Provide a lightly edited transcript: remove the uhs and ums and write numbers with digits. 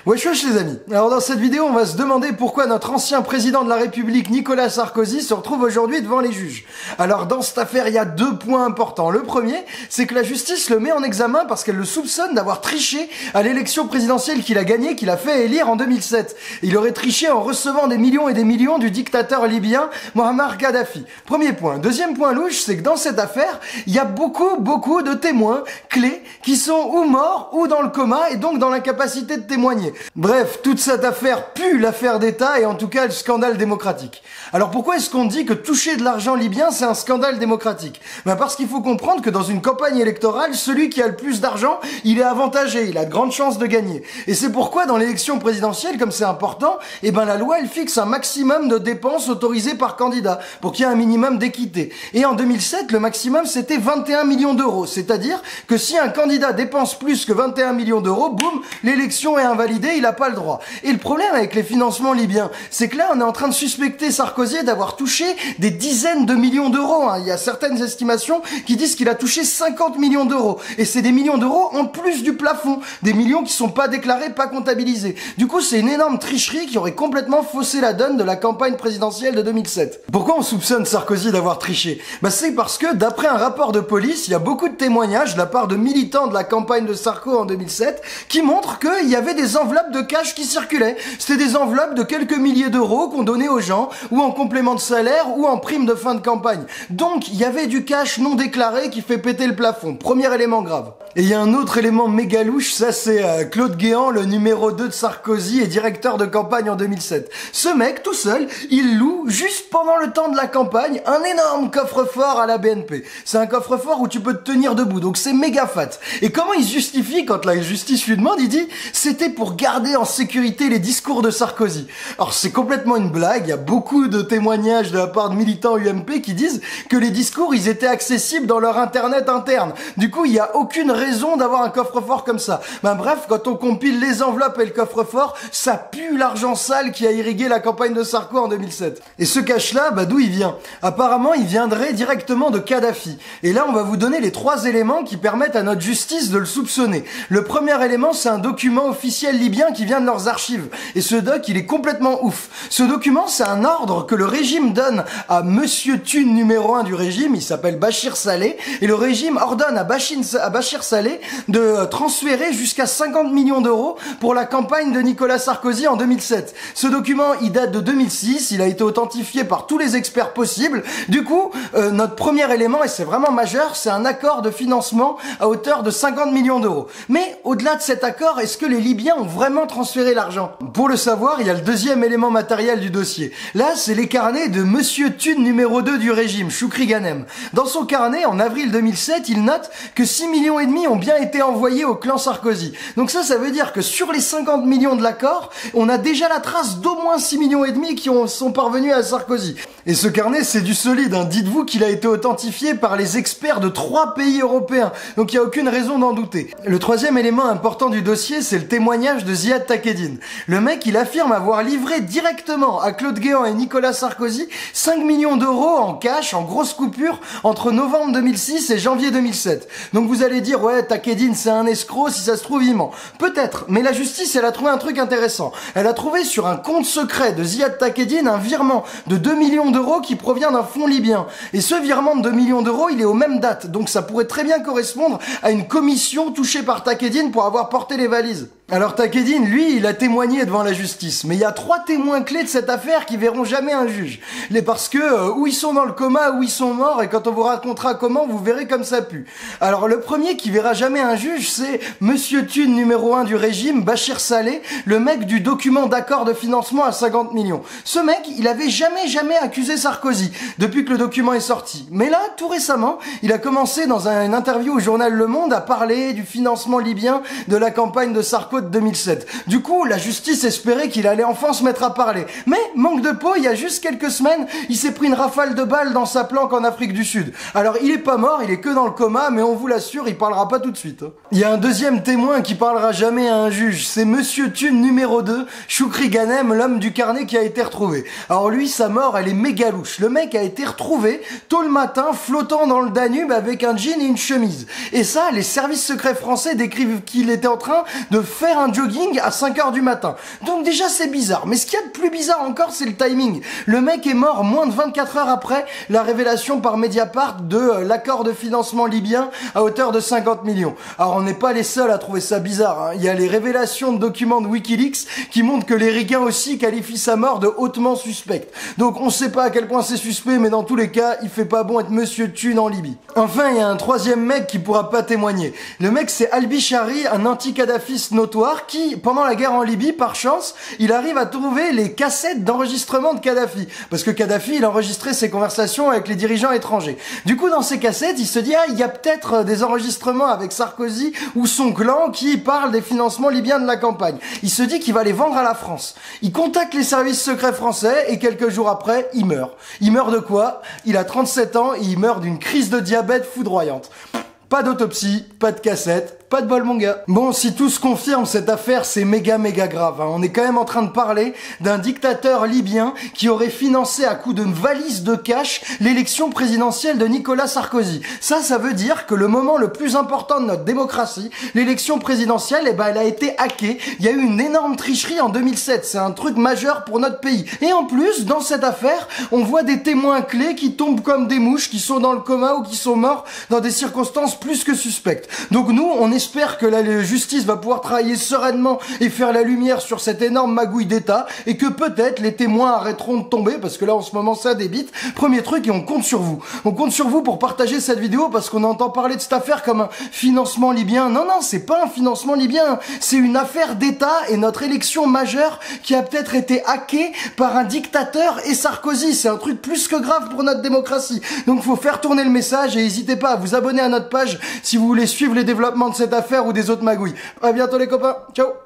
Wesh wesh les amis. Alors dans cette vidéo, on va se demander pourquoi notre ancien président de la République, Nicolas Sarkozy, se retrouve aujourd'hui devant les juges. Alors dans cette affaire, il y a deux points importants. Le premier, c'est que la justice le met en examen parce qu'elle le soupçonne d'avoir triché à l'élection présidentielle qu'il a gagnée, qu'il a fait élire en 2007. Il aurait triché en recevant des millions et des millions du dictateur libyen Muammar Kadhafi. Premier point. Deuxième point louche, c'est que dans cette affaire, il y a beaucoup de témoins clés qui sont ou morts ou dans le coma et donc dans l'incapacité de témoigner. Bref, toute cette affaire pue l'affaire d'État et en tout cas le scandale démocratique. Alors pourquoi est-ce qu'on dit que toucher de l'argent libyen c'est un scandale démocratique? Ben parce qu'il faut comprendre que dans une campagne électorale, celui qui a le plus d'argent, il est avantagé, il a de grandes chances de gagner. Et c'est pourquoi dans l'élection présidentielle, comme c'est important, eh ben la loi elle fixe un maximum de dépenses autorisées par candidat pour qu'il y ait un minimum d'équité. Et en 2007, le maximum c'était 21 millions d'euros, c'est-à-dire que si un candidat dépense plus que 21 millions d'euros, boum, l'élection est invalidée, il n'a pas le droit. Et le problème avec les financements libyens, c'est que là on est en train de suspecter Sarkozy d'avoir touché des dizaines de millions d'euros. Il y a certaines estimations qui disent qu'il a touché 50 millions d'euros. Et c'est des millions d'euros en plus du plafond. Des millions qui sont pas déclarés, pas comptabilisés. Du coup, c'est une énorme tricherie qui aurait complètement faussé la donne de la campagne présidentielle de 2007. Pourquoi on soupçonne Sarkozy d'avoir triché? C'est parce que, d'après un rapport de police, il y a beaucoup de témoignages de la part de militants de la campagne de Sarko en 2007 qui montrent qu'il y avait des enveloppes de cash qui circulaient. C'était des enveloppes de quelques milliers d'euros qu'on donnait aux gens, ou en complément de salaire, ou en prime de fin de campagne. Donc, il y avait du cash non déclaré qui fait péter le plafond. Premier élément grave. Et il y a un autre élément méga louche, ça c'est Claude Guéant, le numéro 2 de Sarkozy et directeur de campagne en 2007. Ce mec, tout seul, il loue, juste pendant le temps de la campagne, un énorme coffre-fort à la BNP. C'est un coffre-fort où tu peux te tenir debout, donc c'est méga fat. Et comment il se justifie quand la justice lui demande? Il dit, c'était pour garder en sécurité les discours de Sarkozy. Alors c'est complètement une blague, il y a beaucoup de témoignages de la part de militants UMP qui disent que les discours, ils étaient accessibles dans leur internet interne. Du coup, il n'y a aucune raison d'avoir un coffre-fort comme ça. Bref, quand on compile les enveloppes et le coffre-fort, ça pue l'argent sale qui a irrigué la campagne de Sarko en 2007. Et ce cash-là, d'où il vient? Apparemment, il viendrait directement de Kadhafi. Et là, on va vous donner les 3 éléments qui permettent à notre justice de le soupçonner. Le premier élément, c'est un document officiel libyen qui vient de leurs archives. Et ce doc, il est complètement ouf. Ce document, c'est un ordre que le régime donne à Monsieur Thune numéro 1 du régime, il s'appelle Bachir Saleh, et le régime ordonne à Bachir Saleh de transférer jusqu'à 50 millions d'euros pour la campagne de Nicolas Sarkozy en 2007. Ce document, il date de 2006, il a été authentifié par tous les experts possibles. Du coup, notre premier élément, et c'est vraiment majeur, c'est un accord de financement à hauteur de 50 millions d'euros. Mais au-delà de cet accord, est-ce que les Libyens ont vraiment transféré l'argent? Pour le savoir, il y a le deuxième élément matériel du dossier. Là, c'est les carnets de Monsieur Thune numéro 2 du régime, Choukri Ghanem. Dans son carnet, en avril 2007, il note que 6 millions et demi ont bien été envoyés au clan Sarkozy. Donc ça veut dire que sur les 50 millions de l'accord, on a déjà la trace d'au moins 6 millions et demi qui sont parvenus à Sarkozy. Et ce carnet, c'est du solide, Dites-vous qu'il a été authentifié par les experts de 3 pays européens. Donc il n'y a aucune raison d'en douter. Le troisième élément important du dossier, c'est le témoignage de Ziad Takedine. Le mec, il affirme avoir livré directement à Claude Guéant et Nicolas Sarkozy 5 millions d'euros en cash, en grosse coupure, entre novembre 2006 et janvier 2007. Donc vous allez dire, ouais, Takedine, c'est un escroc, si ça se trouve, il ment. Peut-être, mais la justice, elle a trouvé un truc intéressant. Elle a trouvé sur un compte secret de Ziad Takedine un virement de 2 millions d'euros qui provient d'un fonds libyen. Et ce virement de 2 millions d'euros, il est aux mêmes dates. Donc ça pourrait très bien correspondre à une commission touchée par Takedine pour avoir porté les valises. Alors Takedine, lui, il a témoigné devant la justice. Mais il y a 3 témoins clés de cette affaire qui verront jamais un juge. Parce que, ou ils sont dans le coma, ou ils sont morts, et quand on vous racontera comment, vous verrez comme ça pue. Alors le premier qui verra jamais un juge, c'est Monsieur Thune numéro 1 du régime, Bachir Saleh, le mec du document d'accord de financement à 50 millions. Ce mec, il avait jamais accusé Sarkozy, depuis que le document est sorti. Mais là, tout récemment, il a commencé dans une interview au journal Le Monde à parler du financement libyen de la campagne de Sarko de 2007. Du coup, la justice espérait qu'il allait enfin se mettre à parler. Mais, manque de peau, il y a juste quelques semaines, il s'est pris une rafale de balles dans sa planque en Afrique du Sud. Alors, il est pas mort, il est que dans le coma, mais on vous l'assure, il parlera pas tout de suite. Il y a un deuxième témoin qui parlera jamais à un juge. C'est Monsieur Thune numéro 2, Choukri Ghanem, l'homme du carnet qui a été retrouvé. Alors lui, sa mort, elle est méga louche. Le mec a été retrouvé tôt le matin, flottant dans le Danube avec un jean et une chemise. Et ça, les services secrets français décrivent qu'il était en train de faire faire un jogging à 5 heures du matin. Donc déjà c'est bizarre, mais ce qu'il y a de plus bizarre encore, c'est le timing. Le mec est mort moins de 24 heures après la révélation par Mediapart de l'accord de financement libyen à hauteur de 50 millions. Alors on n'est pas les seuls à trouver ça bizarre, hein. Il y a les révélations de documents de Wikileaks qui montrent que les Ricains aussi qualifient sa mort de hautement suspecte. Donc on sait pas à quel point c'est suspect, mais dans tous les cas, il fait pas bon être Monsieur Thune en Libye. Enfin, il y a un troisième mec qui pourra pas témoigner. Le mec, c'est Al-Bishari, un anti-kadhafiste notoire qui, pendant la guerre en Libye, par chance, il arrive à trouver les cassettes d'enregistrement de Kadhafi. Parce que Kadhafi, il enregistrait ses conversations avec les dirigeants étrangers. Du coup, dans ces cassettes, il se dit, ah, il y a peut-être des enregistrements avec Sarkozy ou son clan qui parlent des financements libyens de la campagne. Il se dit qu'il va les vendre à la France. Il contacte les services secrets français et quelques jours après, il meurt. Il meurt de quoi? Il a 37 ans et il meurt d'une crise de diabète foudroyante. Pas d'autopsie, pas de cassette, pas de bol mon gars. Bon, si tout se confirme, cette affaire c'est méga grave, hein. On est quand même en train de parler d'un dictateur libyen qui aurait financé à coups de valises de cash l'élection présidentielle de Nicolas Sarkozy. Ça veut dire que le moment le plus important de notre démocratie, l'élection présidentielle, elle a été hackée. Il y a eu une énorme tricherie en 2007, c'est un truc majeur pour notre pays. Et en plus, dans cette affaire, on voit des témoins clés qui tombent comme des mouches, qui sont dans le coma ou qui sont morts dans des circonstances plus que suspectes. Donc nous, on espère que la justice va pouvoir travailler sereinement et faire la lumière sur cette énorme magouille d'État et que peut-être les témoins arrêteront de tomber parce que là en ce moment ça débite. Premier truc, et on compte sur vous. On compte sur vous pour partager cette vidéo parce qu'on entend parler de cette affaire comme un financement libyen. Non, c'est pas un financement libyen. C'est une affaire d'État et notre élection majeure qui a peut-être été hackée par un dictateur et Sarkozy. C'est un truc plus que grave pour notre démocratie. Donc faut faire tourner le message et n'hésitez pas à vous abonner à notre page si vous voulez suivre les développements de cette affaire ou des autres magouilles. À bientôt les copains, ciao.